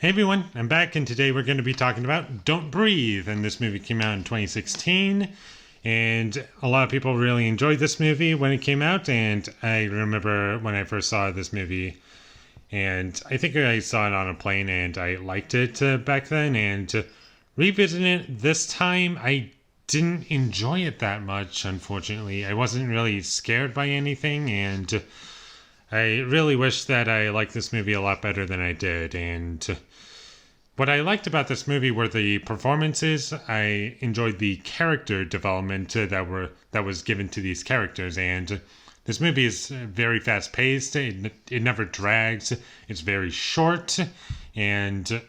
Hey everyone, I'm back, and today we're going to be talking about Don't Breathe. And this movie came out in 2016, and a lot of people really enjoyed this movie when it came out. And I remember when I first saw this movie, and I think I saw it on a plane, and I liked it back then. And revisiting it this time, I didn't enjoy it that much, unfortunately. I wasn't really scared by anything, and I really wish that I liked this movie a lot better than I did. And what I liked about this movie were the performances. I enjoyed the character development that was given to these characters, and this movie is very fast paced. It never drags. It's very short, and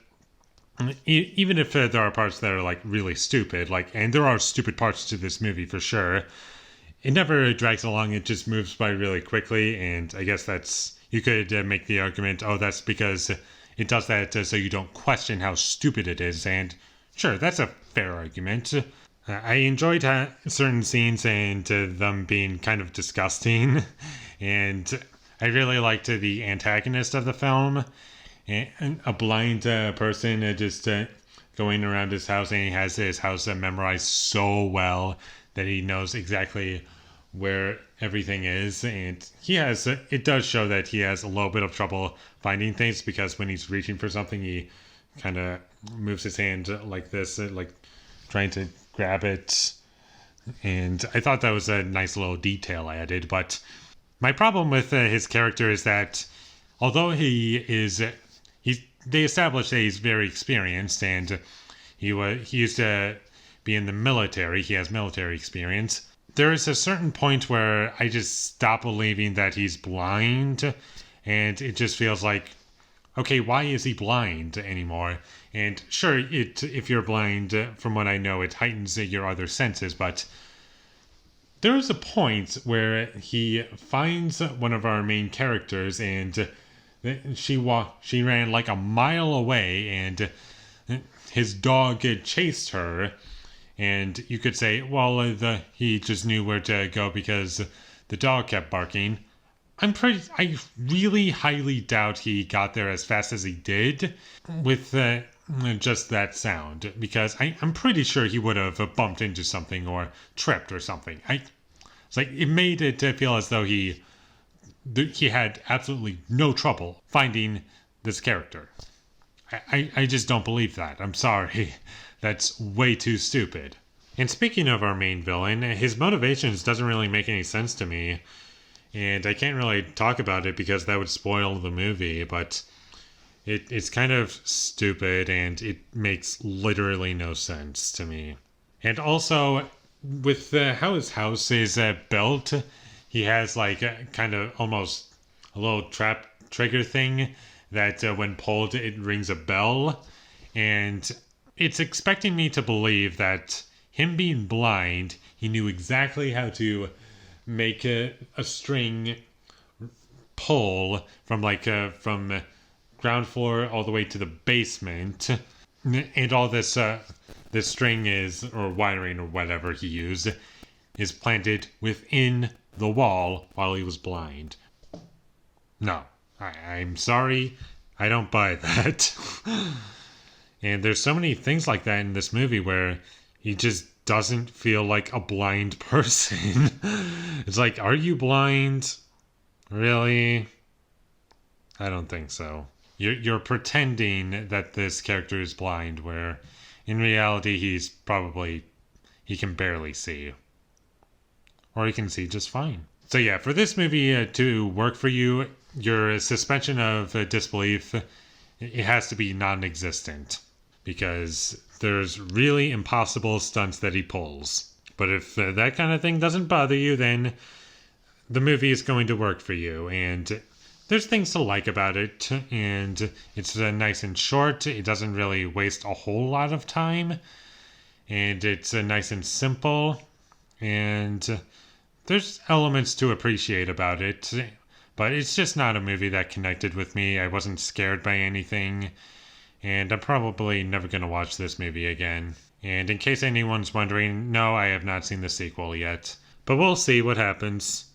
even if there are parts that are like really stupid, and there are stupid parts to this movie for sure, it never drags along. It just moves by really quickly, and I guess you could make the argument, oh, that's because it does that so you don't question how stupid it is, and sure, that's a fair argument. I enjoyed certain scenes and them being kind of disgusting, and I really liked the antagonist of the film, a blind person just going around his house, and he has his house memorized so well that he knows exactly where everything is, and it does show that he has a little bit of trouble finding things, because when he's reaching for something, he kind of moves his hand like this, like trying to grab it. And I thought that was a nice little detail added. But my problem with his character is that although they established that he's very experienced, and he used to be in the military, he has military experience, there is a certain point where I just stop believing that he's blind, and it just feels like, okay, why is he blind anymore? And sure, if you're blind, from what I know, it heightens your other senses, but there is a point where he finds one of our main characters, and she ran like a mile away, and his dog chased her. And you could say, well, he just knew where to go because the dog kept barking. I really highly doubt he got there as fast as he did with just that sound, because I'm pretty sure he would have bumped into something or tripped or something. It's like it made it feel as though he had absolutely no trouble finding this character. I just don't believe that. I'm sorry. That's way too stupid. And speaking of our main villain, his motivations doesn't really make any sense to me. And I can't really talk about it because that would spoil the movie, but it's kind of stupid and it makes literally no sense to me. And also, with how his house is built, he has kind of almost a little trap trigger thing that when pulled, it rings a bell. And it's expecting me to believe that him being blind, he knew exactly how to make a string pull from from ground floor all the way to the basement, and all this string or wiring or whatever he used is planted within the wall while he was blind. No, I'm sorry, I don't buy that. And there's so many things like that in this movie where he just doesn't feel like a blind person. It's like, are you blind? Really? I don't think so. You're pretending that this character is blind, where in reality he can barely see. Or he can see just fine. So yeah, for this movie to work for you, your suspension of disbelief, it has to be non-existent, because there's really impossible stunts that he pulls. But if that kind of thing doesn't bother you, then the movie is going to work for you. And there's things to like about it, and it's nice and short. It doesn't really waste a whole lot of time, and it's nice and simple, and there's elements to appreciate about it. But it's just not a movie that connected with me. I wasn't scared by anything, and I'm probably never going to watch this movie again. And in case anyone's wondering, no, I have not seen the sequel yet. But we'll see what happens.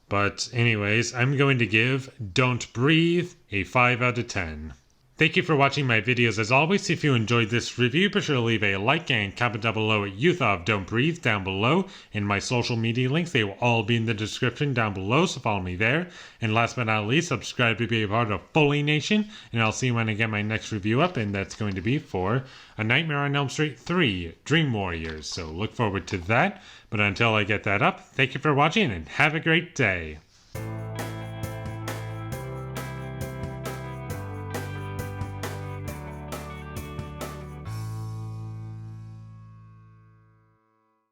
But anyways, I'm going to give Don't Breathe a 5 out of 10. Thank you for watching my videos as always. If you enjoyed this review, be sure to leave a like and comment down below what you thought of Don't Breathe down below. And my social media links, they will all be in the description down below, so follow me there. And last but not least, subscribe to be a part of Foley Nation. And I'll see you when I get my next review up, and that's going to be for A Nightmare on Elm Street 3, Dream Warriors. So look forward to that. But until I get that up, thank you for watching and have a great day.